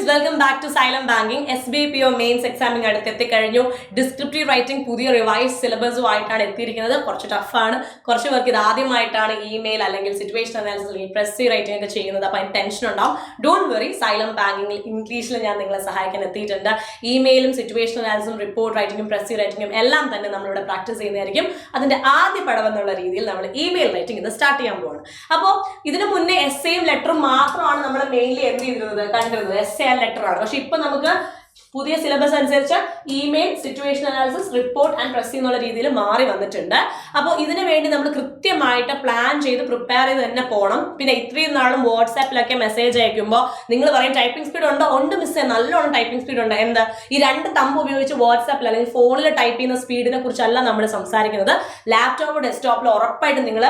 Welcome back to Xylem banking. SBPO mains എക്സാമിന് അടുത്തെത്തിക്കഴിഞ്ഞു. Descriptive writing പുതിയ റിവൈസ് സിലബസുമായിട്ടാണ് എത്തിയിരിക്കുന്നത്. കുറച്ച് ടഫാണ്. കുറച്ച് പേർക്ക് ഇത് ആദ്യമായിട്ടാണ് ഇമെയിൽ അല്ലെങ്കിൽ സിറ്റുവേഷൻ അനാലിസിസ് അല്ലെങ്കിൽ പ്രസ് റൈറ്റിംഗ് ഒക്കെ ചെയ്യുന്നത്. അപ്പോൾ അതിന് ടെൻഷൻ ഉണ്ടാവും. ഡോണ്ട് വെറി, സൈലം ബാങ്കിങ്ങിൽ ഇംഗ്ലീഷിൽ ഞാൻ നിങ്ങളെ സഹായിക്കാൻ എത്തിയിട്ടുണ്ട്. ഇമെയിലും സിറ്റുവേഷൻ അനാലിസിസും റിപ്പോർട്ട് റൈറ്റിംഗും പ്രസ് റൈറ്റിംഗും എല്ലാം തന്നെ നമ്മളിവിടെ പ്രാക്ടീസ് ചെയ്യുന്നതായിരിക്കും. അതിന്റെ ആദ്യ പടവെന്നുള്ള രീതിയിൽ നമ്മൾ ഇമെയിൽ റൈറ്റിംഗ് ഇത് സ്റ്റാർട്ട് ചെയ്യാൻ പോവാണ്. അപ്പോൾ ഇതിനു മുന്നേ എസ്സേയും ലെറ്ററും മാത്രമാണ് നമ്മൾ മെയിൻലി എന്ത് ചെയ്തിരുന്നത്, കണ്ടിരുന്നത്. എസ്സേ ആൻഡ് ലെറ്റർ ആണ്. പക്ഷെ ഇപ്പൊ നമുക്ക് പുതിയ സിലബസ് അനുസരിച്ച് email, situation analysis, report and press എന്നുള്ള രീതിയിൽ മാറി വന്നിട്ടുണ്ട്. അപ്പോൾ ഇതിനു വേണ്ടി നമ്മൾ കൃത്യമായിട്ട് പ്ലാൻ ചെയ്ത് പ്രിപ്പയർ ചെയ്ത് തന്നെ പോകണം. പിന്നെ ഇത്രയും നാളും വാട്സാപ്പിലൊക്കെ മെസ്സേജ് അയക്കുമ്പോൾ നിങ്ങൾ പറയും ടൈപ്പിംഗ് സ്പീഡ് ഉണ്ടോ? ഉണ്ട് മിസ്സേ, നല്ലോണം ടൈപ്പിംഗ് സ്പീഡ് ഉണ്ട്. എന്താ ഈ രണ്ട് തമ്പ് ഉപയോഗിച്ച് വാട്സാപ്പിൽ അല്ലെങ്കിൽ ഫോണിൽ ടൈപ്പ് ചെയ്യുന്ന സ്പീഡിനെ കുറിച്ചല്ല നമ്മൾ സംസാരിക്കുന്നത്. ലാപ്ടോപ്പ്, ഡെസ്ക്ടോപ്പിൽ ഉറപ്പായിട്ട് നിങ്ങൾ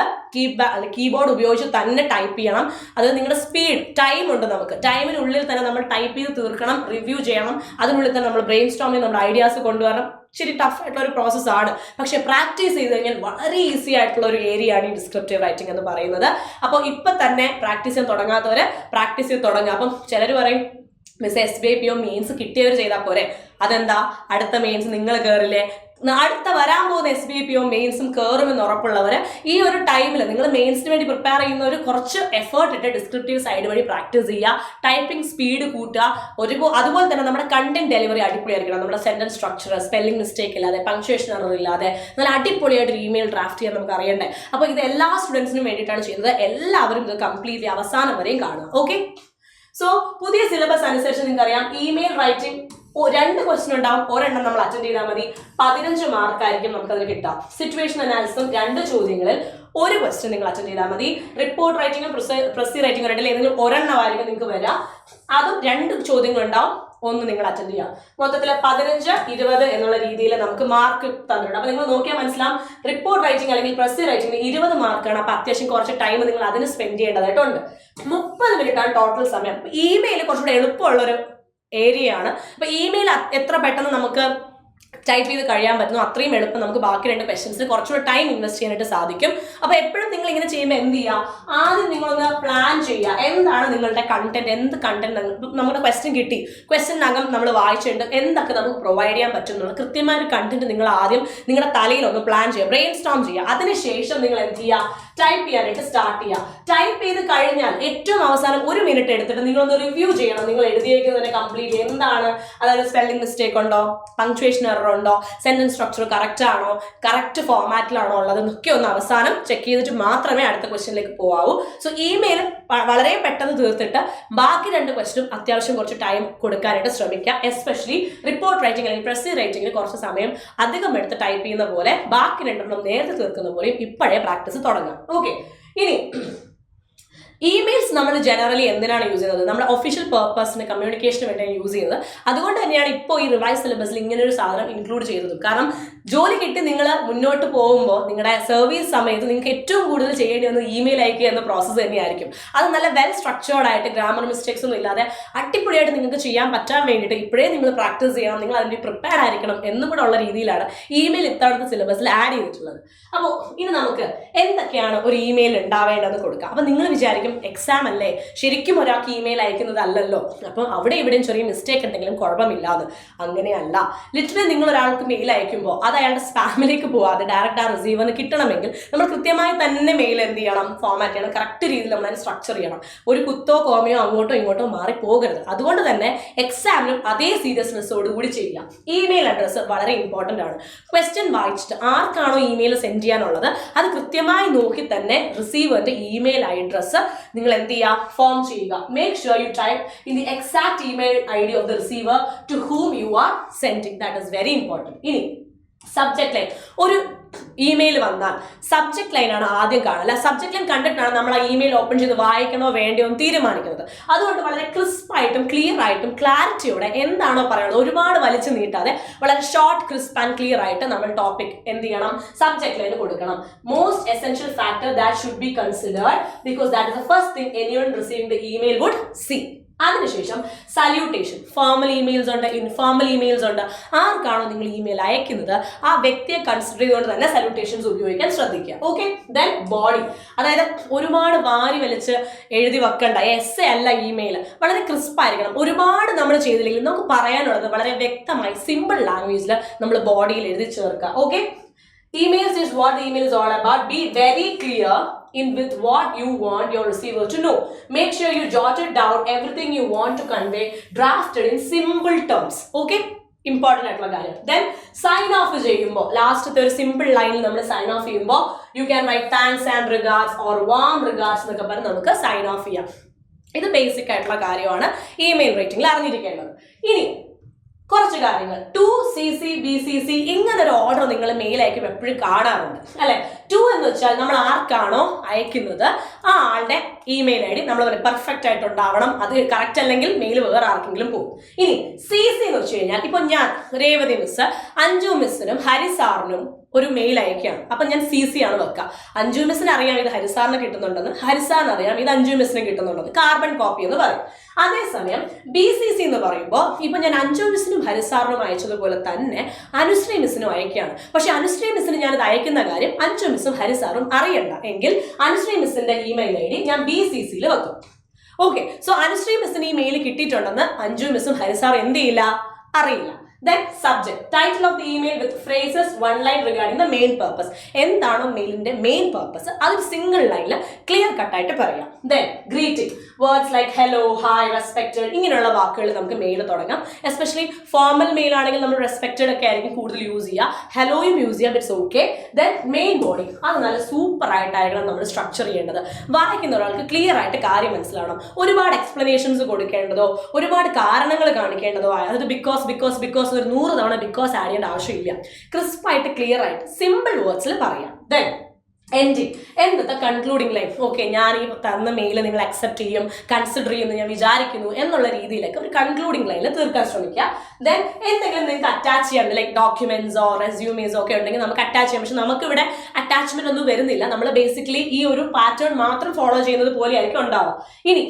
കീബോർഡ് ഉപയോഗിച്ച് തന്നെ ടൈപ്പ് ചെയ്യണം. അത് നിങ്ങളുടെ സ്പീഡ്, ടൈം ഉണ്ട്. നമുക്ക് ടൈമിനുള്ളിൽ തന്നെ നമ്മൾ ടൈപ്പ് ചെയ്ത് തീർക്കണം, റിവ്യൂ ചെയ്യണം. അതിനുള്ളിൽ തന്നെ നമ്മൾ ബ്രെയിൻ സ്റ്റോമിൽ നമ്മുടെ ഐഡിയാസ് കൊണ്ടുവരണം. ഇച്ചിരി ടഫ് ആയിട്ടുള്ള ഒരു പ്രോസസ്സാണ്. പക്ഷെ പ്രാക്ടീസ് ചെയ്ത് കഴിഞ്ഞാൽ വളരെ ഈസി ആയിട്ടുള്ള ഒരു ഏരിയ ആണ് ഈ ഡിസ്ക്രിപ്റ്റീവ് റൈറ്റിംഗ് എന്ന് പറയുന്നത്. അപ്പോൾ ഇപ്പം തന്നെ പ്രാക്ടീസ് ചെയ്യാൻ തുടങ്ങാത്തവരെ പ്രാക്ടീസ് ചെയ്ത് തുടങ്ങുക. അപ്പം ചിലർ പറയും മിസ് SBPO മെയിൻസ് കിട്ടിയവർ ചെയ്താൽ പോരെ. അതെന്താ, അടുത്ത മെയിൻസ് നിങ്ങൾ കയറില്ലേ? അടുത്ത വരാൻ പോകുന്ന SBPO മെയിൻസും കയറുമെന്ന് ഉറപ്പുള്ളവർ ഈ ഒരു ടൈമിൽ നിങ്ങൾ മെയിൻസിന് വേണ്ടി പ്രിപ്പയർ ചെയ്യുന്നവർ കുറച്ച് എഫേർട്ട് ഇട്ട് ഡിസ്ക്രിപ്റ്റീവ് സൈഡ് വഴി പ്രാക്ടീസ് ചെയ്യുക. ടൈപ്പിംഗ് സ്പീഡ് കൂട്ടുക. അതുപോലെ തന്നെ നമ്മുടെ കണ്ടന്റ് ഡെലിവറി അടിപൊളിയായിരിക്കണം. നമ്മുടെ സെന്റൻസ് സ്ട്രക്ചർ, സ്പെല്ലിംഗ് മിസ്റ്റേക്ക് ഇല്ലാതെ, പങ്ക്ച്വേഷൻ എറർ ഇല്ലാതെ നല്ല അടിപൊളിയായിട്ട് ഒരു ഇമെയിൽ ഡ്രാഫ്റ്റ് ചെയ്യാൻ നമുക്ക് അറിയണ്ടേ. അപ്പോൾ ഇത് എല്ലാ സ്റ്റുഡൻസിനും വേണ്ടിയിട്ടാണ് ചെയ്യുന്നത്. എല്ലാവരും ഇത് കംപ്ലീറ്റ്ലി അവസാനം വരെയും കാണുക. ഓക്കെ, സോ പുതിയ സിലബസ് അനുസരിച്ച് നിങ്ങൾക്കറിയാം ഇമെയിൽ റൈറ്റിംഗ് 2 ക്വസ്റ്റ്യൻ ഉണ്ടാവും. ഒരെണ്ണം നമ്മൾ അറ്റൻഡ് ചെയ്താൽ മതി. 15 മാർക്കായിരിക്കും നമുക്കതിൽ കിട്ടാം. സിറ്റുവേഷൻ അനാലിസിസും 2 ചോദ്യങ്ങളിൽ 1 ക്വസ്റ്റ്യൻ നിങ്ങൾ അറ്റൻഡ് ചെയ്താൽ മതി. റിപ്പോർട്ട് റൈറ്റിംഗും പ്രസ് റൈറ്റിംഗും രണ്ടിൽ ഏതെങ്കിലും ഒരെണ്ണമായിരിക്കും നിങ്ങൾക്ക് വരിക. അതും 2 ചോദ്യങ്ങൾ ഉണ്ടാവും. 1 നിങ്ങൾ അറ്റൻഡ് ചെയ്യാം. മൊത്തത്തിൽ 15, 20 എന്നുള്ള രീതിയിൽ നമുക്ക് മാർക്ക് തന്നിട്ടുണ്ട്. അപ്പൊ നിങ്ങൾ നോക്കിയാൽ മനസ്സിലാവും, റിപ്പോർട്ട് റൈറ്റിംഗ് അല്ലെങ്കിൽ പ്രസ് റൈറ്റിംഗ് 20 മാർക്കാണ്. അപ്പൊ അത്യാവശ്യം കുറച്ച് ടൈം നിങ്ങൾ അതിന് സ്പെൻഡ് ചെയ്യേണ്ടതായിട്ടുണ്ട്. 30 മിനിറ്റാണ് ടോട്ടൽ സമയം. ഇമെയിൽ കുറച്ചുകൂടെ എളുപ്പമുള്ളൊരു ഏരിയ ആണ്. അപ്പൊ ഇമെയിൽ എത്ര പെട്ടെന്ന് നമുക്ക് ടൈപ്പ് ചെയ്ത് കഴിയാൻ പറ്റുന്നു അത്രയും എളുപ്പം നമുക്ക് ബാക്കി 2 ക്വസ്റ്റ്യൻസിന് കുറച്ചുകൂടെ ടൈം ഇൻവെസ്റ്റ് ചെയ്യാനായിട്ട് സാധിക്കും. അപ്പൊ എപ്പോഴും നിങ്ങൾ ഇങ്ങനെ ചെയ്യുമ്പോൾ എന്ത് ചെയ്യുക, ആദ്യം നിങ്ങളൊന്ന് പ്ലാൻ ചെയ്യുക. എന്താണ് നിങ്ങളുടെ കണ്ടന്റ്, എന്ത് കണ്ടന്റ് നമ്മുടെ ക്വസ്റ്റ്യൻ കിട്ടി, ക്വസ്റ്റ്യനകം നമ്മൾ വായിച്ചിട്ടുണ്ട്, എന്തൊക്കെ നമുക്ക് പ്രൊവൈഡ് ചെയ്യാൻ പറ്റും എന്നുള്ള കൃത്യമായ ഒരു കണ്ടന്റ് നിങ്ങൾ ആദ്യം നിങ്ങളുടെ തലയിൽ ഒന്ന് പ്ലാൻ ചെയ്യുക, ബ്രെയിൻ സ്റ്റോം ചെയ്യുക. അതിനുശേഷം നിങ്ങൾ എന്ത് ചെയ്യുക, ടൈപ്പ് ചെയ്യാനായിട്ട് സ്റ്റാർട്ട് ചെയ്യുക. ടൈപ്പ് ചെയ്ത് കഴിഞ്ഞാൽ ഏറ്റവും അവസാനം 1 മിനിറ്റ് എടുത്തിട്ട് നിങ്ങളൊന്ന് റിവ്യൂ ചെയ്യണം. നിങ്ങൾ എഴുതിയേക്കുന്നതിനെ കംപ്ലീറ്റ് എന്താണ്, അതായത് സ്പെല്ലിംഗ് മിസ്റ്റേക്ക് ഉണ്ടോ, പങ്ക്ച്വേഷൻ എറർ ഉണ്ടോ, സെന്റൻസ് സ്ട്രക്ചർ കറക്റ്റ് ആണോ, കറക്റ്റ് ഫോർമാറ്റിലാണോ ഉള്ളത് എന്നൊക്കെ ഒന്ന് അവസാനം ചെക്ക് ചെയ്തിട്ട് മാത്രമേ അടുത്ത ക്വസ്റ്റ്യനിലേക്ക് പോകാവൂ. സോ ഇമെയിൽ വളരെ പെട്ടെന്ന് തീർത്തിട്ട് ബാക്കി 2 ക്വസ്റ്റ്യനും അത്യാവശ്യം കുറച്ച് ടൈം കൊടുക്കാനായിട്ട് ശ്രമിക്കുക. എസ്പെഷ്യലി റിപ്പോർട്ട് റൈറ്റിംഗ് അല്ലെങ്കിൽ പ്രസ് റൈറ്റിംഗിൽ കുറച്ച് സമയം അധികം എടുത്ത് ടൈപ്പ് ചെയ്യുന്ന പോലെ ബാക്കി 2 നേരത്തെ തീർക്കുന്ന പോലെയും ഇപ്പോഴേ പ്രാക്ടീസ് തുടങ്ങാം. ഓക്കെ, ഇനി ഇമെയിൽസ് നമ്മൾ ജനറലി എന്തിനാണ് യൂസ് ചെയ്യുന്നത്? നമ്മുടെ ഒഫീഷ്യൽ പർപ്പസിന്, കമ്മ്യൂണിക്കേഷന് വേണ്ടിയാണ് യൂസ് ചെയ്യുന്നത്. അതുകൊണ്ട് തന്നെയാണ് ഇപ്പോൾ ഈ റിവൈസ് സിലബസിൽ ഇങ്ങനെ ഒരു സാധനം ഇൻക്ലൂഡ് ചെയ്തത്. കാരണം ജോലി കിട്ടി നിങ്ങൾ മുന്നോട്ട് പോകുമ്പോൾ നിങ്ങളുടെ സർവീസ് സമയത്ത് നിങ്ങൾക്ക് ഏറ്റവും കൂടുതൽ ചെയ്യേണ്ടി വന്നത് ഇമെയിൽ അയക്കുക എന്ന പ്രോസസ്സ് തന്നെയായിരിക്കും. അത് നല്ല വെൽ സ്ട്രക്ചേർഡ് ആയിട്ട്, ഗ്രാമർ മിസ്റ്റേക്സ് ഒന്നും ഇല്ലാതെ അടിപൊളിയായിട്ട് നിങ്ങൾക്ക് ചെയ്യാൻ പറ്റാൻ വേണ്ടിയിട്ട് ഇപ്പോഴേ നിങ്ങൾ പ്രാക്ടീസ് ചെയ്യണം, നിങ്ങൾ അതിൻ്റെ പ്രിപ്പയർ ആയിരിക്കണം എന്നും കൂടെ ഉള്ള രീതിയിലാണ് ഇമെയിൽ ഇത്തവണത്തെ സിലബസിൽ ആഡ് ചെയ്തിട്ടുള്ളത്. അപ്പോൾ ഇനി നമുക്ക് എന്തൊക്കെയാണ് ഒരു ഇമെയിൽ ഉണ്ടാവേണ്ടതെന്ന് കൊടുക്കാം. അപ്പോൾ നിങ്ങൾ വിചാരിക്കും എക്സാം അല്ലേ, ശരിക്കും ഒരാൾക്ക് ഇമെയിൽ അയക്കുന്നത് അല്ലല്ലോ, അപ്പം അവിടെ ഇവിടെയും ചെറിയ മിസ്റ്റേക്ക് ഉണ്ടെങ്കിലും കുഴപ്പമില്ലാന്ന്. അങ്ങനെയല്ല. ലിറ്ററലി നിങ്ങൾ ഒരാൾക്ക് മെയിൽ അയക്കുമ്പോൾ അത് അയാളുടെ സ്പാമിലേക്ക് പോകാതെ ഡയറക്റ്റ് ആ റിസീവറിന് കിട്ടണമെങ്കിൽ നമ്മൾ കൃത്യമായി തന്നെ മെയിൽ എന്ത് ചെയ്യണം, ഫോർമാറ്റ് ചെയ്യണം, കറക്റ്റ് രീതിയിൽ നമ്മൾ അതിനെ സ്ട്രക്ചർ ചെയ്യണം. ഒരു കുത്തോ കോമയോ അങ്ങോട്ടോ ഇങ്ങോട്ടോ മാറി പോകരുത്. അതുകൊണ്ട് തന്നെ എക്സാമിനും അതേ സീരിയസ്നെസ്സോടുകൂടി ചെയ്യുക. ഇമെയിൽ അഡ്രസ്സ് വളരെ ഇമ്പോർട്ടൻ്റ് ആണ്. ക്വസ്റ്റ്യൻ വായിച്ചിട്ട് ആർക്കാണോ ഇമെയിൽ സെൻഡ് ചെയ്യാനുള്ളത് അത് കൃത്യമായി നോക്കി തന്നെ റിസീവറിന്റെ ഇമെയിൽ അഡ്രസ്സ് നിങ്ങൾ എന്ത് ചെയ്യുക, ഫോം ചെയ്യുക. Make sure you type in the exact email ID of the receiver to whom you are sending. That is very important. ഇനി സബ്ജക്ട് ലൈൻ, ഒരു ഇമെയിൽ വന്നാൽ സബ്ജക്ട് ലൈൻ ആണ് ആദ്യം കാണുക. സബ്ജക്ട് ലൈൻ കണ്ടിട്ടാണ് നമ്മൾ ആ ഇമെയിൽ ഓപ്പൺ ചെയ്ത് വായിക്കണോ വേണ്ടയോ എന്ന് തീരുമാനിക്കുന്നത്. അതുകൊണ്ട് വളരെ ക്രിസ്പായിട്ടും ക്ലിയർ ആയിട്ടും ക്ലാരിറ്റിയോടെ എന്താണോ പറയുന്നത്, ഒരുപാട് വലിച്ചു നീട്ടാതെ വളരെ ഷോർട്ട്, ക്രിസ്പ് ആൻഡ് ക്ലിയർ ആയിട്ട് നമ്മൾ ടോപ്പിക് എന്ത് ചെയ്യണം, സബ്ജക്ട് ലൈൻ കൊടുക്കണം. Most essential factor that should be considered because that is the first thing anyone receiving the email would see. അതിനുശേഷം സല്യൂട്ടേഷൻ. ഫോർമൽ ഇമെയിൽസ് ഉണ്ട്, ഇൻഫോർമൽ ഇമെയിൽസ് ഉണ്ട്. ആർക്കാണോ നിങ്ങൾ ഇമെയിൽ അയക്കുന്നത് ആ വ്യക്തിയെ കൺസിഡർ ചെയ്തുകൊണ്ട് തന്നെ സല്യൂട്ടേഷൻസ് ഉപയോഗിക്കാൻ ശ്രദ്ധിക്കുക. ഓക്കെ. ദെൻ ബോഡി, അതായത് ഒരുപാട് വാരി വലിച്ച് എഴുതി വെക്കണ്ട. എസ്സേ അല്ല ഇമെയിൽ, വളരെ ക്രിസ്പ് ആയിരിക്കണം. ഒരുപാട് നമ്മൾ ചെയ്തില്ലെങ്കിൽ നമുക്ക് പറയാനുള്ളത് വളരെ വ്യക്തമായി സിമ്പിൾ ലാംഗ്വേജിൽ നമ്മൾ ബോഡിയിൽ എഴുതി ചേർക്കുക. Okay. Emails is what the email is all about. Be very clear in with what you want your receiver to know. Make sure you jotted down everything you want to convey, drafted in simple terms. Okay? Important ആയിട്ടുള്ള കാര്യം. Then sign off ചെയ്യുമ്പോൾ ലാസ്റ്റത്തെ ഒരു simple ലൈനിൽ നമ്മൾ sign of ചെയ്യുമ്പോൾ you can write thanks and regards or warm regards എന്നൊക്കെ പറഞ്ഞ് നമുക്ക് സൈൻ ഓഫ് ചെയ്യാം. ഇത് ബേസിക് ആയിട്ടുള്ള കാര്യമാണ് ഇമെയിൽ റൈറ്റിംഗിൽ അറിഞ്ഞിരിക്കേണ്ടത്. ഇനി കുറച്ച് കാര്യങ്ങൾ 2CC BCC ഇങ്ങനെ ഒരു ഓർഡർ നിങ്ങൾ മെയിൽ അയക്കുമ്പോൾ എപ്പോഴും കാണാറുണ്ട് അല്ലെ. 2 എന്ന് വെച്ചാൽ നമ്മൾ ആർക്കാണോ അയക്കുന്നത് ആ ആളുടെ ഇമെയിൽ ഐ ഡി നമ്മൾ പെർഫെക്റ്റ് ആയിട്ട് ഉണ്ടാവണം. അത് കറക്റ്റ് അല്ലെങ്കിൽ മെയിൽ വേറെ ആർക്കെങ്കിലും പോകും. ഇനി CC എന്ന് വെച്ച് കഴിഞ്ഞാൽ ഇപ്പൊ ഞാൻ രേവതി മിസ് അഞ്ജു മിസ്സിനും ഹരിസാറിനും ഒരു മെയിൽ അയക്കുകയാണ്. അപ്പൊ ഞാൻ CC ആണ് വെക്കുക. അഞ്ജു മിസ്സിന് അറിയാം ഇത് ഹരിസാറിന് കിട്ടുന്നുണ്ടെന്ന്, ഹരിസാറിന് അറിയാം ഇത് അഞ്ജു മിസ്സിന് കിട്ടുന്നുണ്ടെന്ന്. കാർബൺ കോപ്പി എന്ന് പറയും. അതേസമയം BCC എന്ന് പറയുമ്പോൾ ഇപ്പൊ ഞാൻ അഞ്ജു മിസ്സിനും ഹരിസാറിനും അയച്ചതുപോലെ തന്നെ അനുശ്രീ മിസ്സിനും അയക്കുകയാണ്. പക്ഷെ അനുശ്രീ മിസ്സിന് ഞാനത് അയക്കുന്ന കാര്യം അഞ്ജു മിസ്സും ഹരിസാറും അറിയണ്ട എങ്കിൽ അനുശ്രീ മിസ്സിന്റെ ഇമെയിൽ ഐ ഡി ഞാൻ BCCയിൽ വെക്കും. ഓക്കെ. സോ അനുശ്രീ മിസ്സിന് ഈ മെയിൽ കിട്ടിയിട്ടുണ്ടെന്ന് അഞ്ജു മിസ്സും ഹരിസാറും എന്ത് ചെയ്യില്ല, അറിയില്ല. Then subject, title of the email with phrases one line regarding the main purpose. എന്താണോ മെയിലിന്റെ മെയിൻ പർപ്പസ് അതൊരു സിംഗിൾ ലൈനിൽ ക്ലിയർ കട്ട് ആയിട്ട് പറയാം. Then greeting, words like hello, hi, respected ഇങ്ങനെയുള്ള വാക്കുകൾ നമുക്ക് മെയിൽ തുടങ്ങാം. എസ്പെഷ്യലി ഫോർമൽ മെയിൽ ആണെങ്കിൽ നമ്മൾ റെസ്പെക്റ്റഡ് ഒക്കെ ആയിരിക്കും കൂടുതൽ യൂസ് ചെയ്യുക. ഹലോയും യൂസ് ചെയ്യാം, it's okay. Then main body അത് നല്ല സൂപ്പർ ആയിട്ടായിരിക്കണം നമ്മൾ സ്ട്രക്ചർ ചെയ്യേണ്ടത്. വായിക്കുന്ന ഒരാൾക്ക് ക്ലിയർ ആയിട്ട് കാര്യം മനസ്സിലാവണം. ഒരുപാട് എക്സ്പ്ലനേഷൻസ് കൊടുക്കേണ്ടതോ ഒരുപാട് കാരണങ്ങൾ കാണിക്കേണ്ടതോ അതായത് ബിക്കോസ് ഒരു 100 തവണ ബിക്കോസ് ആഡ് ചെയ്യേണ്ട ആവശ്യമില്ല. ക്രിസ്പായിട്ട് ക്ലിയർ ആയിട്ട് സിമ്പിൾ വേർഡ്സിൽ പറയാം. ദെൻ എൻഡിങ്, എന്നത്തെ കൺക്ലൂഡിംഗ് ലൈൻ. ഓക്കെ, ഞാൻ ഈ തന്ന മെയിൽ നിങ്ങൾ അക്സെപ്റ്റ് ചെയ്യും, കൺസിഡർ ചെയ്യുന്നു ഞാൻ വിചാരിക്കുന്നു എന്നുള്ള രീതിയിലൊക്കെ ഒരു കൺക്ലൂഡിംഗ് ലൈനിൽ തീർക്കാൻ ശ്രമിക്കുക. ദെൻ എന്തെങ്കിലും നിങ്ങൾക്ക് അറ്റാച്ച് ചെയ്യാൻ ലൈക്ക് ഡോക്യുമെന്റ്സോ റെസ്യൂമേസോ ഒക്കെ ഉണ്ടെങ്കിൽ നമുക്ക് അറ്റാച്ച് ചെയ്യാം. പക്ഷെ നമുക്കിവിടെ അറ്റാച്ച്മെന്റ് ഒന്നും വരുന്നില്ല. നമ്മൾ ബേസിക്കലി ഈ ഒരു പാറ്റേൺ മാത്രം ഫോളോ ചെയ്യുന്നത് പോലെയായിരിക്കും ഉണ്ടാവുക. ഇനി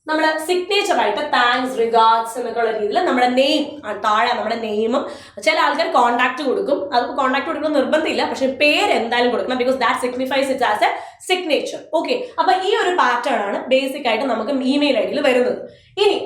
നമ്മുടെ സിഗ്നേച്ചർ ആയിട്ട് താങ്ക്സ്, റിഗാർഡ്സ് എന്നൊക്കെയുള്ള രീതിയിൽ നമ്മുടെ നെയിം താഴെ നമ്മുടെ നെയിമും ചില ആൾക്കാർ കോൺടാക്ട് കൊടുക്കും. അതിപ്പോൾ കോൺടാക്ട് കൊടുക്കണം നിർബന്ധമില്ല, പക്ഷെ പേര് എന്തായാലും കൊടുക്കണം. Because that signifies it as A signature. Okay. അപ്പൊ ഈ ഒരു പാറ്റേൺ ആണ് ബേസിക് ആയിട്ട് നമുക്ക് ഇമെയിൽ ഐ ഡിയിൽ വരുന്നത്. ഇനി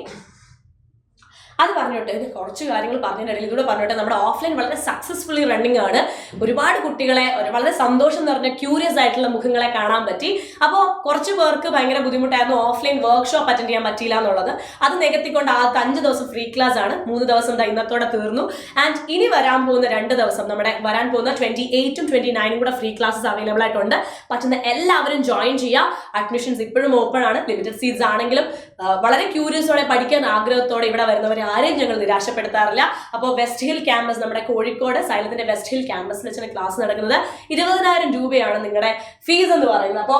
അത് പറഞ്ഞോട്ടെ, കുറച്ച് കാര്യങ്ങൾ പറഞ്ഞതിനിടയിൽ ഇതൂടെ പറഞ്ഞോട്ടെ. നമ്മുടെ ഓഫ്ലൈൻ വളരെ സക്സസ്ഫുള്ളി റണ്ണിങ് ആണ്. ഒരുപാട് കുട്ടികളെ വളരെ സന്തോഷം നിറഞ്ഞ ക്യൂരിയസ് ആയിട്ടുള്ള മുഖങ്ങളെ കാണാൻ പറ്റി. അപ്പോൾ കുറച്ച് പേർക്ക് ഭയങ്കര ബുദ്ധിമുട്ടായിരുന്നു ഓഫ്ലൈൻ വർക്ക്ഷോപ്പ് അറ്റൻഡ് ചെയ്യാൻ പറ്റിയില്ല എന്നുള്ളത്. അത് നികത്തിക്കൊണ്ട് ആദ്യത്തെ 5 ദിവസം ഫ്രീ ക്ലാസ് ആണ്. 3 ദിവസം ഇന്നത്തോടെ തീർന്നു. ആൻഡ് ഇനി വരാൻ പോകുന്ന 2 ദിവസം നമ്മുടെ വരാൻ പോകുന്ന 28ഉം 29ഉം കൂടെ ഫ്രീ ക്ലാസ്സസ് അവൈലബിൾ ആയിട്ടുണ്ട്. പറ്റുന്ന എല്ലാവരും ജോയിൻ ചെയ്യുക. അഡ്മിഷൻസ് ഇപ്പോഴും ഓപ്പൺ ആണ്. ലിമിറ്റഡ് സീറ്റ്സ് ആണെങ്കിലും വളരെ ക്യൂരിയസോടെ പഠിക്കാൻ ആഗ്രഹത്തോടെ ഇവിടെ വരുന്നവരെ ആരെയും ഞങ്ങൾ നിരാശപ്പെടുത്താറില്ല. അപ്പോൾ വെസ്റ്റ് ഹിൽ ക്യാമ്പസ്, നമ്മുടെ കോഴിക്കോട് സൈലത്തിന്റെ വെസ്റ്റ് ഹിൽ ക്യാമ്പസിൽ വെച്ചാണ് ക്ലാസ് നടക്കുന്നത്. 20,000 രൂപയാണ് നിങ്ങളുടെ ഫീസ് എന്ന് പറയുന്നത്. അപ്പോൾ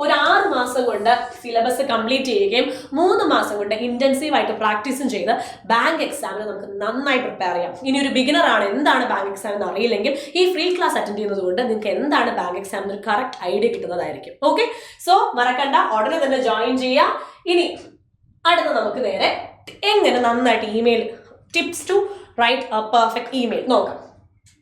ഒരു 6 മാസം കൊണ്ട് സിലബസ് കംപ്ലീറ്റ് ചെയ്യുകയും 3 മാസം കൊണ്ട് ഇന്റൻസീവ് ആയിട്ട് പ്രാക്ടീസും ചെയ്ത് ബാങ്ക് എക്സാമിന് നമുക്ക് നന്നായി പ്രിപ്പയർ ചെയ്യാം. ഇനി ഒരു ബിഗിനർ ആണ് എന്താണ് ബാങ്ക് എക്സാം എന്ന് അറിയില്ലെങ്കിൽ ഈ ഫ്രീ ക്ലാസ് അറ്റൻഡ് ചെയ്യുന്നത് കൊണ്ട് നിങ്ങൾക്ക് എന്താണ് ബാങ്ക് എക്സാമിന് ഒരു കറക്റ്റ് ഐഡിയ കിട്ടുന്നതായിരിക്കും. ഓക്കെ. സോ മറക്കണ്ട, ഉടനെ തന്നെ ജോയിൻ ചെയ്യാം. ഇനി അടുത്ത നമുക്ക് നേരെ എങ്ങനെ നന്നായിട്ട് email tips to write a perfect email നോക്കാം.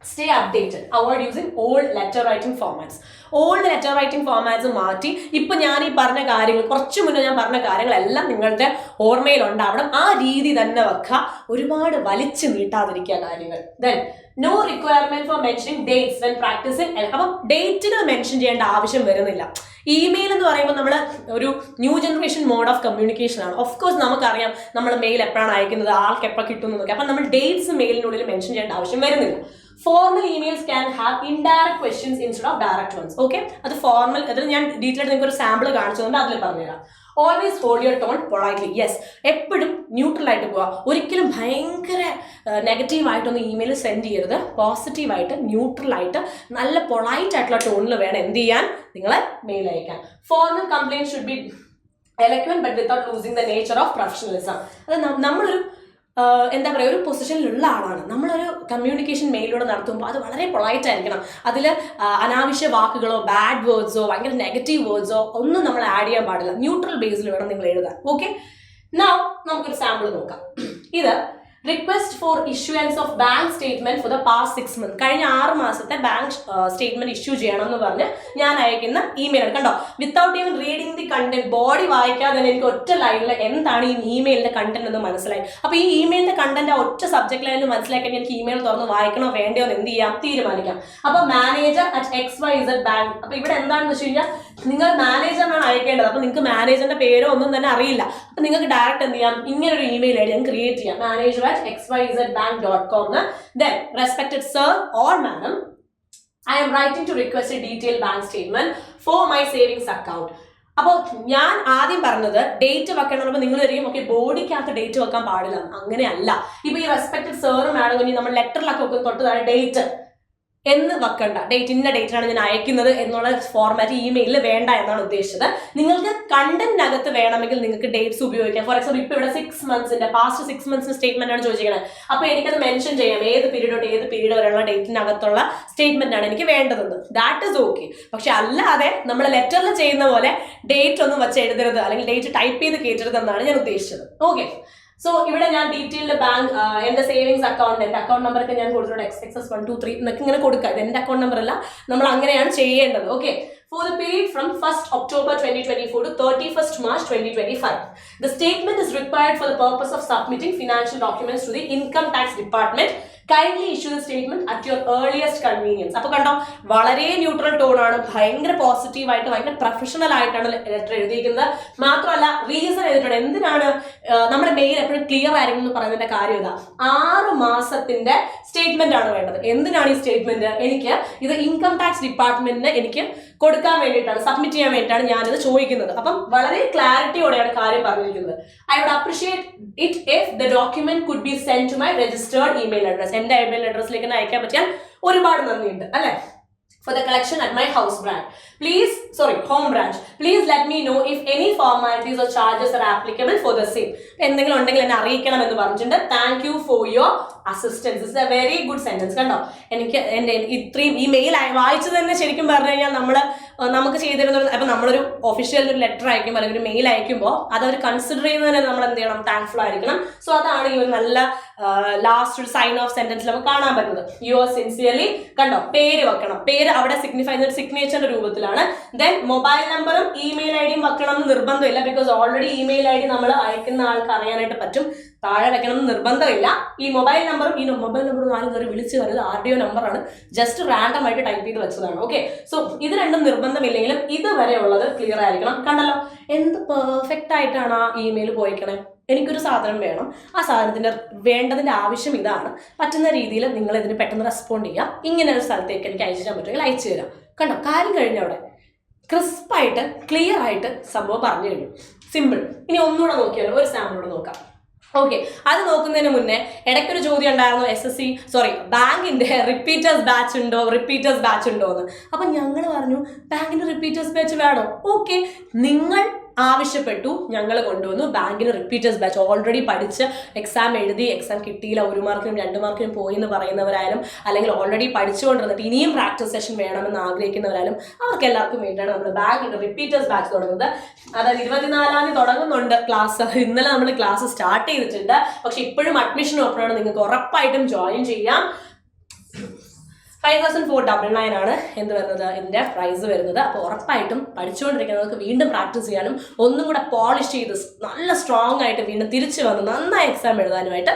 Stay updated, avoid using old letter writing formats. Old letter writing formats മാറ്റി ഇപ്പൊ ഞാൻ ഈ പറഞ്ഞ കാര്യങ്ങൾ, കുറച്ച് മുന്നേ ഞാൻ പറഞ്ഞ കാര്യങ്ങളെല്ലാം നിങ്ങളുടെ ഓർമ്മയിൽ ഉണ്ടാവണം. ആ രീതി തന്നെ വെക്കുക. ഒരുപാട് വലിച്ചു നീട്ടാതിരിക്കുക കാര്യങ്ങൾ. Then no requirement for mentioning dates when practising. അപ്പം ഡേറ്റുകൾ മെൻഷൻ ചെയ്യേണ്ട ആവശ്യം വരുന്നില്ല. ഇമെയിൽ എന്ന് പറയുമ്പോൾ നമ്മൾ ഒരു new generation mode of communication ആണ്. ഓഫ് കോഴ്സ് നമുക്കറിയാം നമ്മൾ മെയിൽ എപ്പോഴാണ് അയക്കുന്നത്, ആൾക്ക് എപ്പോൾ കിട്ടുന്നതൊക്കെ. അപ്പം നമ്മൾ ഡേറ്റ്സ് മെയിലിനുള്ളിൽ മെൻഷൻ ചെയ്യേണ്ട ആവശ്യം വരുന്നില്ല. Formal emails can have indirect questions instead of direct ones. Okay, അത് ഫോർമൽ, അതിൽ ഞാൻ ഡീറ്റെയിൽ ആയിട്ട് നിങ്ങൾക്ക് ഒരു സാമ്പിൾ കാണിച്ചതുകൊണ്ട് അതിൽ പറഞ്ഞുതരാം. Always hold your tone politely. Yes, എപ്പോഴും ന്യൂട്രൽ ആയിട്ട് പോവുക. ഒരിക്കലും ഭയങ്കര നെഗറ്റീവായിട്ടൊന്നും ഇമെയിൽ സെൻഡ് ചെയ്യരുത്. പോസിറ്റീവായിട്ട് ന്യൂട്രലായിട്ട് നല്ല പൊളൈറ്റ് ആയിട്ടുള്ള ടോണിൽ വേണം എന്ത് ചെയ്യാൻ, നിങ്ങളെ മെയിൽ അയക്കാൻ. Formal complaint should be eloquent but without losing the nature of professionalism. അത് നമ്മളൊരു എന്താ പറയുക, ഒരു പൊസിഷനിലുള്ള ആളാണ്. നമ്മളൊരു കമ്മ്യൂണിക്കേഷൻ മെയിലൂടെ നടത്തുമ്പോൾ അത് വളരെ പൊളൈറ്റ് ആയിരിക്കണം. അതിൽ അനാവശ്യ വാക്കുകളോ ബാഡ് വേർഡ്സോ ഭയങ്കര നെഗറ്റീവ് വേർഡ്സോ ഒന്നും നമ്മൾ ആഡ് ചെയ്യാൻ പാടില്ല. ന്യൂട്രൽ ബേസിൽ വേണം നിങ്ങൾ എഴുതാൻ. ഓക്കെ, നൗ നമുക്കൊരു സാമ്പിൾ നോക്കാം. ഇത് request for issuance of bank statement for the past 6 months. കഴിഞ്ഞ 6 മാസത്തെ ബാങ്ക് സ്റ്റേറ്റ്മെന്റ് ഇഷ്യൂ ചെയ്യണം എന്ന് പറഞ്ഞ് ഞാൻ അയക്കുന്ന ഇമെയിൽ കണ്ടോ. Without even reading the content, body വായിക്കാതെ തന്നെ എനിക്ക് ഒറ്റ ലൈനിൽ എന്താണ് ഈ ഇമെയിലിന്റെ കണ്ടന്റ് എന്ന് മനസ്സിലായി. അപ്പൊ ഈ ഇമെയിലിന്റെ കണ്ടന്റ് ആ ഒറ്റ സബ്ജക്ട് ലൈനിൽ മനസ്സിലാക്കാൻ എനിക്ക് ഇമെയിൽ തുറന്ന് വായിക്കണോ വേണ്ടയോ എന്ന് എന്ത് ചെയ്യാം, തീരുമാനിക്കാം. അപ്പൊ manager@xyz bank. അപ്പൊ ഇവിടെ എന്താണെന്ന് വെച്ച് കഴിഞ്ഞാൽ നിങ്ങൾ മാനേജറിനാണ് അയക്കേണ്ടത്. അപ്പൊ നിങ്ങൾക്ക് മാനേജറിന്റെ പേരോ ഒന്നും തന്നെ അറിയില്ല. അപ്പൊ നിങ്ങൾക്ക് ഡയറക്റ്റ് എന്ത് ചെയ്യാം, ഇങ്ങനെ ഒരു ഇമെയിൽ ഐ ഡി ഞാൻ ക്രിയേറ്റ് ചെയ്യാം, manager@xyzbank.com. Then, respected sir or madam, I am writing to request a detailed bank statement for my savings account. അപ്പോൾ ഞാൻ ആദ്യം പറഞ്ഞത് ഡേറ്റ് വെക്കണം. നിങ്ങൾ വരികയും ഓക്കെ ബോഡിക്കകത്ത് ഡേറ്റ് വെക്കാൻ പാടില്ല, അങ്ങനെയല്ല. ഇപ്പൊ ഈ റെസ്പെക്റ്റഡ് സാറും മാഡം നമ്മൾ ലെറ്ററിലൊക്കെ വെക്കും തൊട്ട് താഴെ ഡേറ്റ് എന്ന് വെക്കണ്ട. ഡേറ്റ് ഇന്ന ഡേറ്റിനാണ് ഞാൻ അയക്കുന്നത് എന്നുള്ള ഫോർമാറ്റ് ഇമെയിലിൽ വേണ്ട എന്നാണ് ഉദ്ദേശിച്ചത്. നിങ്ങൾക്ക് കണ്ടന്റിനകത്ത് വേണമെങ്കിൽ നിങ്ങൾക്ക് ഡേറ്റ്സ് ഉപയോഗിക്കാം. ഫോർ എക്സാമ്പിൾ ഇപ്പൊ ഇവിടെ 6 months പാസ്റ്റ് 6 months സ്റ്റേറ്റ്മെന്റ് ആണ് ചോദിക്കുന്നത്. അപ്പൊ എനിക്കത് മെൻഷൻ ചെയ്യാം, ഏത് പീരീഡ് തൊട്ട് ഏത് പീരീഡ് വരെയുള്ള ഡേറ്റിനകത്തുള്ള സ്റ്റേറ്റ്മെന്റ് ആണ് എനിക്ക് വേണ്ടതെന്ന്. That is okay. പക്ഷെ അല്ലാതെ നമ്മൾ ലെറ്ററിൽ ചെയ്യുന്ന പോലെ ഡേറ്റ് ഒന്നും വെച്ച് എഴുതരുത്, അല്ലെങ്കിൽ ഡേറ്റ് ടൈപ്പ് ചെയ്ത് കയറ്റരുതെന്നാണ് ഞാൻ ഉദ്ദേശിച്ചത്. ഓക്കെ, സോ ഇവിടെ ഞാൻ ഡീറ്റെയിൽഡ് ബാങ്ക് എന്റെ സേവിങ്സ് അക്കൗണ്ട്, എന്റെ അക്കൗണ്ട് നമ്പർ ഒക്കെ ഞാൻ കൊടുത്തിട്ടുണ്ട്, XXS123 എന്നൊക്കെ ഇങ്ങനെ കൊടുക്കുക. ഇത് എന്റെ അക്കൗണ്ട് നമ്പർ അല്ല, നമ്മൾ അങ്ങനെയാണ് ചെയ്യേണ്ടത്. Okay, for the period from 1st October 2024 to 31st March 2025. The statement is required for the purpose of submitting financial documents to the Income Tax Department. Kindly issue the statement at your earliest convenience. അപ്പോൾ കണ്ടോ, വളരെ neutral tone ആണ്, ഭയങ്കര പോസിറ്റീവായിട്ട് ഭയങ്കര professional ആയിട്ടാണ് letter എഴുതിയിരിക്കുന്നത്. മാത്രമല്ല റീസൺ എഴുതിയിട്ടുണ്ട്. എന്തിനാണ് നമ്മുടെ മെയിൽ എപ്പോഴും ക്ലിയർ ആയിരിക്കും എന്ന് പറയുന്നതിന്റെ കാര്യം ഇതാ, 6 മാസത്തിന്റെ സ്റ്റേറ്റ്മെന്റ് ആണ് വേണ്ടത്. എന്തിനാണ് ഈ സ്റ്റേറ്റ്മെന്റ്? എനിക്ക് ഇത് ഇൻകം ടാക്സ് ഡിപ്പാർട്ട്മെന്റിന് എനിക്ക് കൊടുക്കാൻ വേണ്ടിയിട്ടാണ്, സബ്മിറ്റ് ചെയ്യാൻ വേണ്ടിയിട്ടാണ് ഞാനിത് ചോദിക്കുന്നത്. അപ്പം വളരെ ക്ലാരിറ്റിയോടെയാണ് കാര്യം പറഞ്ഞിരിക്കുന്നത്. I would appreciate it if the document could be send to my registered email address. എന്റെ ഇമെയിൽ അഡ്രസ്സിലേക്ക് അയക്കാൻ പറ്റിയാൽ ഒരുപാട് നന്ദിയുണ്ട് അല്ലെ. For the collection at my home branch. Please let me know if any formalities or charges are applicable for the same. എന്തെങ്കിലും ഉണ്ടെങ്കിൽ എന്നെ അറിയിക്കണം എന്ന് പറഞ്ഞിട്ടുണ്ട്. Thank you for your assistance. This is a very good sentence. കണ്ടോ, എനിക്ക് എൻ്റെ ഇത്രയും ഈ മെയിൽ വായിച്ചു തന്നെ ശരിക്കും പറഞ്ഞു കഴിഞ്ഞാൽ നമുക്ക് ചെയ്തിരുന്നത്. അപ്പൊ നമ്മളൊരു ഒഫീഷ്യൽ ഒരു ലെറ്റർ അയക്കുമ്പോൾ അല്ലെങ്കിൽ ഒരു മെയിൽ അയക്കുമ്പോൾ അത് അവർ കൺസിഡർ ചെയ്യുന്നതിന് നമ്മൾ എന്ത് ചെയ്യണം, താങ്ക്ഫുൾ ആയിരിക്കണം. സോ അതാണ് ഈ ഒരു നല്ല ലാസ്റ്റ് ഒരു സൈൻ ഓഫ് സെന്റൻസിൽ നമുക്ക് കാണാൻ പറ്റുന്നത്. Your sincerely. കണ്ടോ, പേര് വെക്കണം. പേര് അവിടെ സിഗ്നിഫൈ ചെയ്യുന്ന ഒരു സിഗ്നേച്ചറിന്റെ രൂപത്തിലാണ്. ദെൻ മൊബൈൽ നമ്പറും ഇമെയിൽ ഐ ഡിയും വെക്കണം എന്ന് നിർബന്ധമില്ല. Because already email I D നമ്മൾ അയക്കുന്ന ആൾക്ക് അറിയാനായിട്ട് പറ്റും. താഴെ വെക്കണം എന്ന് നിർബന്ധമില്ല. ഈ മൊബൈൽ നമ്പറും ആരും കയറി വിളിച്ചു വരുന്നത് RDO നമ്പറാണ്, ജസ്റ്റ് റാൻഡം ആയിട്ട് ടൈപ്പ് ചെയ്ത് വെച്ചതാണ്. ഓക്കെ, സോ ഇത് രണ്ടും നിർബന്ധമില്ലെങ്കിലും ഇതുവരെ ഉള്ളത് ക്ലിയർ ആയിരിക്കണം. കണ്ടല്ലോ എന്ത് പെർഫെക്റ്റ് ആയിട്ടാണ് ആ ഇമെയിൽ പോയിക്കണേ. എനിക്കൊരു സാധനം വേണം, ആ സാധനത്തിന്റെ വേണ്ടതിന്റെ ആവശ്യം ഇതാണ്, പറ്റുന്ന രീതിയിൽ നിങ്ങൾ ഇതിന് പെട്ടെന്ന് റെസ്പോണ്ട് ചെയ്യാം. ഇങ്ങനെ ഒരു സ്ഥലത്തേക്ക് എനിക്ക് അയച്ചു തരാൻ പറ്റുമെങ്കിൽ അയച്ചു തരാം. കണ്ടോ, കാര്യം കഴിഞ്ഞവിടെ ക്രിസ്പായിട്ട് ക്ലിയർ ആയിട്ട് സംഭവം പറഞ്ഞു കഴിഞ്ഞു. സിമ്പിൾ. ഇനി ഒന്നുകൂടെ നോക്കിയാലോ, ഒരു സാമ്പിളൂടെ നോക്കാം. ഓക്കെ, അത് നോക്കുന്നതിന് മുന്നേ ഇടയ്ക്കൊരു ചോദ്യം ഉണ്ടായിരുന്നു, ബാങ്കിന്റെ റിപ്പീറ്റേഴ്സ് ബാച്ച് ഉണ്ടോ എന്ന്. അപ്പൊ ഞങ്ങൾ പറഞ്ഞു ബാങ്കിന്റെ റിപ്പീറ്റേഴ്സ് ബാച്ച് വേണോ? ഓക്കെ, നിങ്ങൾ ആവശ്യപ്പെട്ടു, ഞങ്ങൾ കൊണ്ടുവന്നു ബാങ്കിന് റിപ്പീറ്റേഴ്സ് ബാച്ച്. ഓൾറെഡി പഠിച്ച് എക്സാം എഴുതി എക്സാം കിട്ടിയില്ല, 1 മാർക്കിനും 2 മാർക്കിനും പോയി എന്ന് പറയുന്നവരായാലും, അല്ലെങ്കിൽ ഓൾറെഡി പഠിച്ചുകൊണ്ടിരുന്നിട്ട് ഇനിയും പ്രാക്ടീസ് സെഷൻ വേണമെന്ന് ആഗ്രഹിക്കുന്നവരായാലും, അവർക്ക് എല്ലാവർക്കും വേണ്ടിയാണ് നമ്മൾ ബാങ്കിന്റെ റിപ്പീറ്റേഴ്സ് ബാച്ച് തുടങ്ങുന്നത്. അതായത് 24-ാം തീയതി തുടങ്ങുന്നുണ്ട് ക്ലാസ്. ഇന്നലെ നമ്മൾ ക്ലാസ് സ്റ്റാർട്ട് ചെയ്തിട്ടുണ്ട്. പക്ഷെ ഇപ്പോഴും അഡ്മിഷൻ ഓപ്പൺ ആണ്, നിങ്ങൾക്ക് ഉറപ്പായിട്ടും ജോയിൻ ചെയ്യാം. 5499 ആണ് എന്ത് വരുന്നത്, ഇതിന്റെ പ്രൈസ് വരുന്നത്. അപ്പോൾ ഉറപ്പായിട്ടും പഠിച്ചുകൊണ്ടിരിക്കുന്നവർക്ക് വീണ്ടും പ്രാക്ടീസ് ചെയ്യാനും ഒന്നും കൂടെ പോളിഷ് ചെയ്ത് നല്ല സ്ട്രോങ് ആയിട്ട് വീണ്ടും തിരിച്ചു വന്ന് നന്നായി എക്സാം എഴുതാനുമായിട്ട്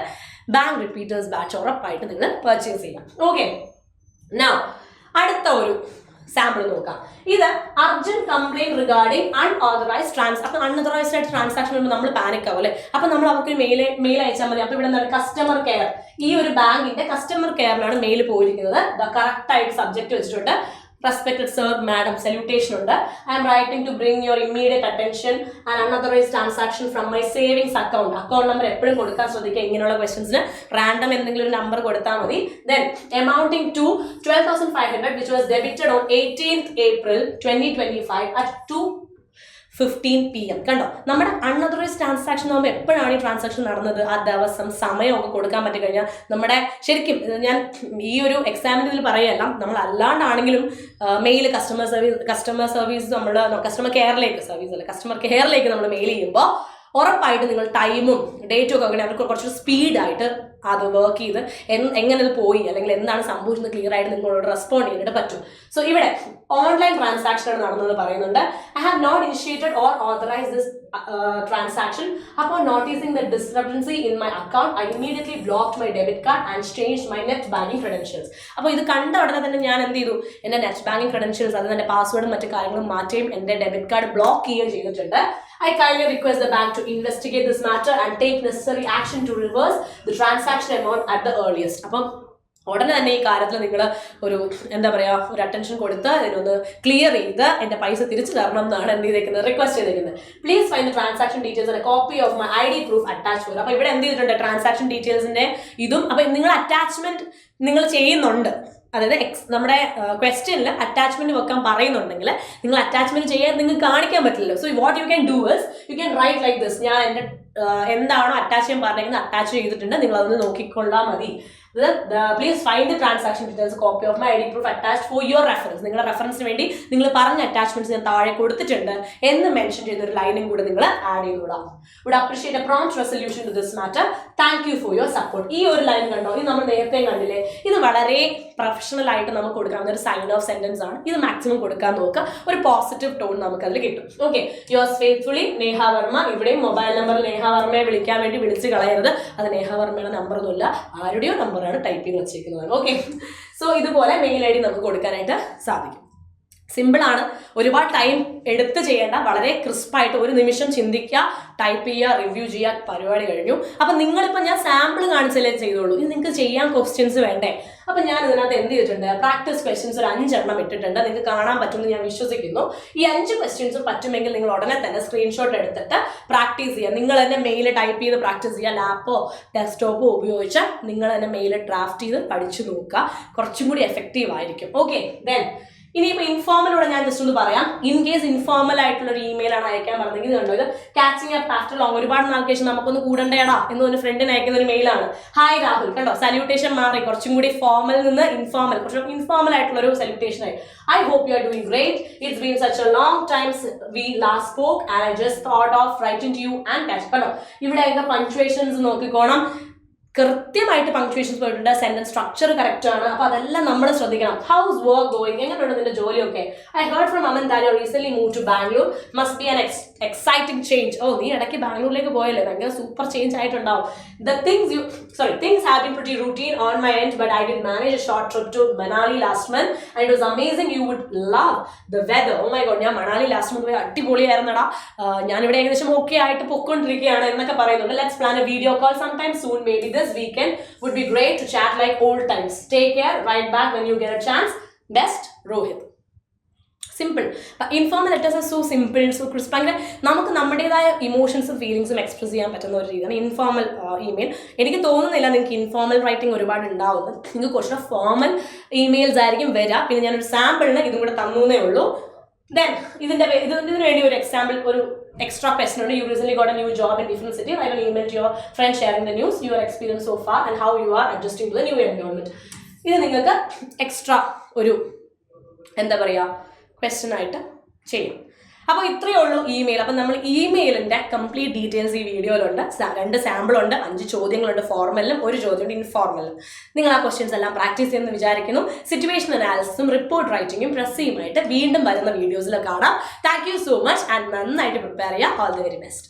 ബാങ്ക് റിപ്പീറ്റേഴ്സ് ബാച്ച് ഉറപ്പായിട്ട് നിങ്ങൾ പർച്ചേസ് ചെയ്യാം. ഓക്കെ, നൗ അടുത്ത ഒരു സാമ്പിൾ നോക്കാം. ഇത് urgent complaint regarding unauthorised unauthorised ആയിട്ട് ട്രാൻസാക്ഷൻ വരുമ്പോൾ നമ്മൾ പാനിക് ആവും അല്ലെ. അപ്പൊ നമ്മൾ അവർക്ക് മെയിൽ അയച്ചാൽ മതി. അപ്പൊ ഇവിടെ എന്താണ്, കസ്റ്റമർ കെയർ. ഈ ഒരു ബാങ്കിന്റെ കസ്റ്റമർ കെയറിനാണ് മെയിൽ പോയിരിക്കുന്നത്. കറക്റ്റ് ആയിട്ട് സബ്ജക്ട് വെച്ചിട്ടുണ്ട്. Respected sir, madam, salutation ഉണ്ട്. I am writing to bring your immediate attention an unauthorized transaction from my savings account. Account number എപ്പോഴും കൊടുക്കാൻ ശ്രദ്ധിക്കുക. ഇങ്ങനെയുള്ള ക്വസ്റ്റ്യൻസിന് റാൻഡം എന്തെങ്കിലും ഒരു നമ്പർ കൊടുത്താൽ മതി. Then amounting to 12,500 which was debited on 18th April 2025 at 2:15 PM. കണ്ടോ, നമ്മുടെ അൺഓതറൈസ്ഡ് ട്രാൻസാക്ഷൻ ആകുമ്പോൾ എപ്പോഴാണ് ഈ ട്രാൻസാക്ഷൻ നടന്നത്, ആ ദിവസം സമയമൊക്കെ കൊടുക്കാൻ പറ്റി കഴിഞ്ഞാൽ നമ്മുടെ ശരിക്കും ഞാൻ ഈ ഒരു എക്സാമിൻ്റെ ഇതിൽ പറയുകയല്ല, നമ്മൾ അല്ലാണ്ടാണെങ്കിലും മെയിൽ കസ്റ്റമർ കെയറിലേക്ക് നമ്മൾ മെയിൽ ചെയ്യുമ്പോൾ ഉറപ്പായിട്ട് നിങ്ങൾ ടൈമും ഡേറ്റും ഒക്കെ അങ്ങനെ അവർക്ക് കുറച്ച് സ്പീഡായിട്ട് അത് വർക്ക് ചെയ്ത് എങ്ങനെ അത് പോയി അല്ലെങ്കിൽ എന്താണ് സംഭവിച്ചത് ക്ലിയർ ആയിട്ട് നിങ്ങളോട് റെസ്പോണ്ട് ചെയ്യാനായിട്ട് പറ്റും. സോ ഇവിടെ ഓൺലൈൻ ട്രാൻസാക്ഷൻ നടന്നത് പറയുന്നുണ്ട്. I have not initiated or authorise this transaction. Upon noticing the discrepancy in my account, I immediately blocked my debit card and changed my net banking credentials. അപ്പോൾ ഇത് കണ്ട ഉടനെ തന്നെ ഞാൻ എന്ത് ചെയ്തു, എൻ്റെ നെറ്റ് ബാങ്കിങ് ക്രെഡൻഷ്യൽസ് അത് എൻ്റെ പാസ്വേഡും മറ്റു കാര്യങ്ങളും മാറ്റുകയും എൻ്റെ ഡെബിറ്റ് കാർഡ് ബ്ലോക്ക് ചെയ്യുകയും ചെയ്തിട്ടുണ്ട്. I kindly request the bank to investigate this matter and take necessary action to reverse the transaction amount at the earliest. അപ്പം ഉടനെ തന്നെ ഈ കാര്യത്തിൽ നിങ്ങൾ ഒരു എന്താ പറയുക ഒരു അറ്റൻഷൻ കൊടുത്ത് ഇതിനൊന്ന് ക്ലിയർ ചെയ്ത് എൻ്റെ പൈസ തിരിച്ചു തരണം എന്നാണ് എന്ത് ചെയ്തേക്കുന്നത്, റിക്വസ്റ്റ് ചെയ്തേക്കുന്നത്. Please find the transaction details and copy of my ID proof attach വരും. അപ്പോൾ ഇവിടെ എന്ത് ചെയ്തിട്ടുണ്ട്, ട്രാൻസാക്ഷൻ ഡീറ്റെയിൽസിൻ്റെ ഇതും. അപ്പോൾ നിങ്ങൾ അറ്റാച്ച്മെന്റ് നിങ്ങൾ ചെയ്യുന്നുണ്ട്, അതായത് നമ്മുടെ ക്വസ്റ്റ്യനിൽ അറ്റാച്ച്മെന്റ് വെക്കാൻ പറയുന്നുണ്ടെങ്കിൽ നിങ്ങൾ അറ്റാച്ച്മെന്റ് ചെയ്യാൻ നിങ്ങൾക്ക് കാണിക്കാൻ പറ്റില്ലല്ലോ. So what you can do is you can write like this. ഞാൻ എൻ്റെ എന്താണോ അറ്റാച്ച് ചെയ്യാൻ പറഞ്ഞിരിക്കുന്നത് അറ്റാച്ച് ചെയ്തിട്ടുണ്ട്, നിങ്ങൾ അതൊന്ന് നോക്കിക്കൊള്ളാൽ മതി. Please find the transaction details copy of my ID proof attach for your reference. നിങ്ങളുടെ റെഫറൻസിന് വേണ്ടി നിങ്ങൾ പറഞ്ഞ അറ്റാച്ച്മെന്റ്സ് ഞാൻ താഴെ കൊടുത്തിട്ടുണ്ട് എന്ന് മെൻഷൻ ചെയ്ത ഒരു ലൈനും കൂടെ നിങ്ങൾ ആഡ് ചെയ്തുകൂടാം. Would appreciate a prompt resolution to this matter. Thank you for your support. ഈ ഒരു ലൈൻ കണ്ടോ, ഇത് നമ്മൾ നേരത്തെ കണ്ടില്ലേ, ഇത് വളരെ പ്രൊഫഷണൽ ആയിട്ട് നമുക്ക് കൊടുക്കാവുന്ന ഒരു സൈൻ ഓഫ് സെന്റൻസ് ആണ്. ഇത് മാക്സിമം കൊടുക്കാൻ നോക്കുക, ഒരു പോസിറ്റീവ് ടോൺ നമുക്ക് അതിൽ കിട്ടും. Okay, yours faithfully Neha Varma. ഇവിടെയും മൊബൈൽ നമ്പർ നേഹ വർമ്മയെ വിളിക്കാൻ വേണ്ടി വിളിച്ച് കളയരുത്, അത് നേഹ വർമ്മയുടെ നമ്പർ ഒന്നുമില്ല, ആരുടെയോ നമ്പറാണ് ടൈപ്പ് ചെയ്ത് വെച്ചിരിക്കുന്നത്. ഓക്കെ, സോ ഇതുപോലെ മെയിൽ ID നമുക്ക് കൊടുക്കാനായിട്ട് സാധിക്കും. സിമ്പിളാണ്, ഒരുപാട് ടൈം എടുത്ത് ചെയ്യേണ്ട, വളരെ ക്രിസ്പായിട്ട് ഒരു നിമിഷം ചിന്തിക്കുക, ടൈപ്പ് ചെയ്യുക, റിവ്യൂ ചെയ്യുക, പരിപാടി കഴിഞ്ഞു. അപ്പം നിങ്ങളിപ്പോൾ ഞാൻ സാമ്പിൾ കാണിച്ചല്ലേ ചെയ്തോളൂ, ഇത് നിങ്ങൾക്ക് ചെയ്യാൻ ക്വസ്റ്റ്യൻസ് വേണ്ടേ? അപ്പം ഞാൻ ഇതിനകത്ത് എന്ത് ചെയ്തിട്ടുണ്ട്, പ്രാക്ടീസ് ക്വസ്റ്റ്യൻസ് ഒരു 5 എണ്ണം ഇട്ടിട്ടുണ്ട്, നിങ്ങൾക്ക് കാണാൻ പറ്റുമെന്ന് ഞാൻ വിശ്വസിക്കുന്നു. ഈ 5 ക്വസ്റ്റ്യൻസും പറ്റുമെങ്കിൽ നിങ്ങൾ ഉടനെ തന്നെ സ്ക്രീൻഷോട്ട് എടുത്തിട്ട് പ്രാക്ടീസ് ചെയ്യുക. നിങ്ങൾ തന്നെ മെയിൽ ടൈപ്പ് ചെയ്ത് പ്രാക്ടീസ് ചെയ്യുക, ലാപ്പോ ഡെസ്ക്ടോപ്പോ ഉപയോഗിച്ച് നിങ്ങൾ തന്നെ മെയിൽ ഡ്രാഫ്റ്റ് ചെയ്ത് പഠിച്ചു നോക്കുക, കുറച്ചും കൂടി എഫക്റ്റീവ് ആയിരിക്കും. ഓക്കെ, ദെൻ ഇനിയിപ്പോൾ ഇൻഫോർമലൂടെ ഞാൻ ജസ്റ്റ് ഒന്ന് പറയാം. ഇൻ കേസ് ഇൻഫോർമൽ ആയിട്ടുള്ള ഒരു ഇമെയിലാണ് അയക്കാൻ പറഞ്ഞെങ്കിൽ ഇത് കണ്ടോ, ഇത് കാച്ചിങ് അപ്പ് ആഫ്റ്റർ ലോങ്, ഒരുപാട് നാൾക്ക് ശേഷം നമുക്കൊന്ന് കൂടണ്ടേടാ എന്ന് ഒരു ഫ്രണ്ടിന് അയക്കുന്ന ഒരു മെയിലാണ്. ഹായ് രാഹുൽ, കണ്ടോ സല്യൂട്ടേഷൻ മാറി, കുറച്ചും കൂടി ഫോർമൽ നിന്ന് ഇൻഫോർമൽ, കുറച്ചും ഇൻഫോർമൽ ആയിട്ടുള്ള ഒരു സല്യൂട്ടേഷൻ ആയി. I hope you are doing great. It's been such a long time we last spoke and I just thought of writing to you and catch. കണ്ടോ ഇവിടെയൊക്കെ പങ്ക്ച്വേഷൻസ് നോക്കിക്കോണം, കൃത്യമായിട്ട് പങ്ക്ച്വേഷൻസ് പോയിട്ടുണ്ട്, സെന്റൻസ് സ്ട്രക്ചർ കറക്റ്റ് ആണ്. അപ്പോൾ അതെല്ലാം നമ്മൾ ശ്രദ്ധിക്കണം. ഹൗസ് വർക്ക് ഗോയിങ്, എങ്ങനെയുണ്ട് നിന്റെ ജോലിയൊക്കെ? I heard from Aman that you recent move to Bangalore, must be an exciting change. ഓ, നീ ഇടയ്ക്ക് ബാംഗ്ലൂരിലേക്ക് പോയല്ലേ, ഭയങ്കര സൂപ്പർ ചേഞ്ച് ആയിട്ടുണ്ടാവും. Things have been pretty routine on my end, but I did manage a short trip to Manali last month and it was amazing. You would love the weather. Oh my god, ഞാൻ Manali last month പോയി, അടിപൊളിയായിരുന്നടാ. ഞാനിവിടെ ഏകദേശം okay ആയിട്ട് പൊയ്ക്കൊണ്ടിരിക്കുകയാണ് എന്നൊക്കെ പറയുന്നുണ്ട്. Let's plan a video call sometime soon, maybe this weekend. Would be great to chat like old times. Take care, write back when you get a chance. Best, Rohit. Simple. Informal letters are so simple, so crisp. അങ്ങനെ നമുക്ക് നമ്മുടേതായ ഇമോഷൻസും ഫീലിങ്സും express ചെയ്യാൻ പറ്റുന്ന ഒരു രീതിയാണ് informal email. എനിക്ക് തോന്നുന്നില്ല നിങ്ങൾക്ക് ഇൻഫോർമൽ റൈറ്റിംഗ് ഒരുപാട് ഉണ്ടാവുന്നത്, നിങ്ങൾക്ക് കുറച്ച് ഫോർമൽ ഇമെയിൽസ് ആയിരിക്കും വരിക. പിന്നെ ഞാനൊരു സാമ്പിളിന് ഇതും കൂടെ തന്നേ ഉള്ളൂ. ദെൻ ഇതിന് വേണ്ടി ഒരു എക്സാമ്പിൾ, ഒരു extra question only. You recently got a new job in different city. Write an email to your friend sharing the news, your experience so far and how you are adjusting to the new environment. ഇത് നിങ്ങൾക്ക് extra ഒരു എന്താ പറയുക question ആയിട്ട് ചെയ്യും. അപ്പോൾ ഇത്രയേ ഉള്ളൂ ഇമെയിൽ. അപ്പം നമ്മൾ ഇമെയിലിൻ്റെ കംപ്ലീറ്റ് ഡീറ്റെയിൽസ് ഈ വീഡിയോയിലുണ്ട്. 2 സാമ്പിളുണ്ട്, 5 ചോദ്യങ്ങളുണ്ട് ഫോർമലിലും, 1 ചോദ്യമുണ്ട് ഇൻഫോർമലിലും. നിങ്ങൾ ആ ക്വസ്റ്റ്യൻസ് എല്ലാം പ്രാക്ടീസ് ചെയ്യുമെന്ന് വിചാരിക്കുന്നു. സിറ്റുവേഷൻ അനാലിസിസും റിപ്പോർട്ട് റൈറ്റിംഗും പ്രസ്സുമായിട്ട് വീണ്ടും വരുന്ന വീഡിയോസിൽ കാണാം. Thank you so much and നന്നായിട്ട് പ്രിപ്പയർ ചെയ്യുക. All the very best.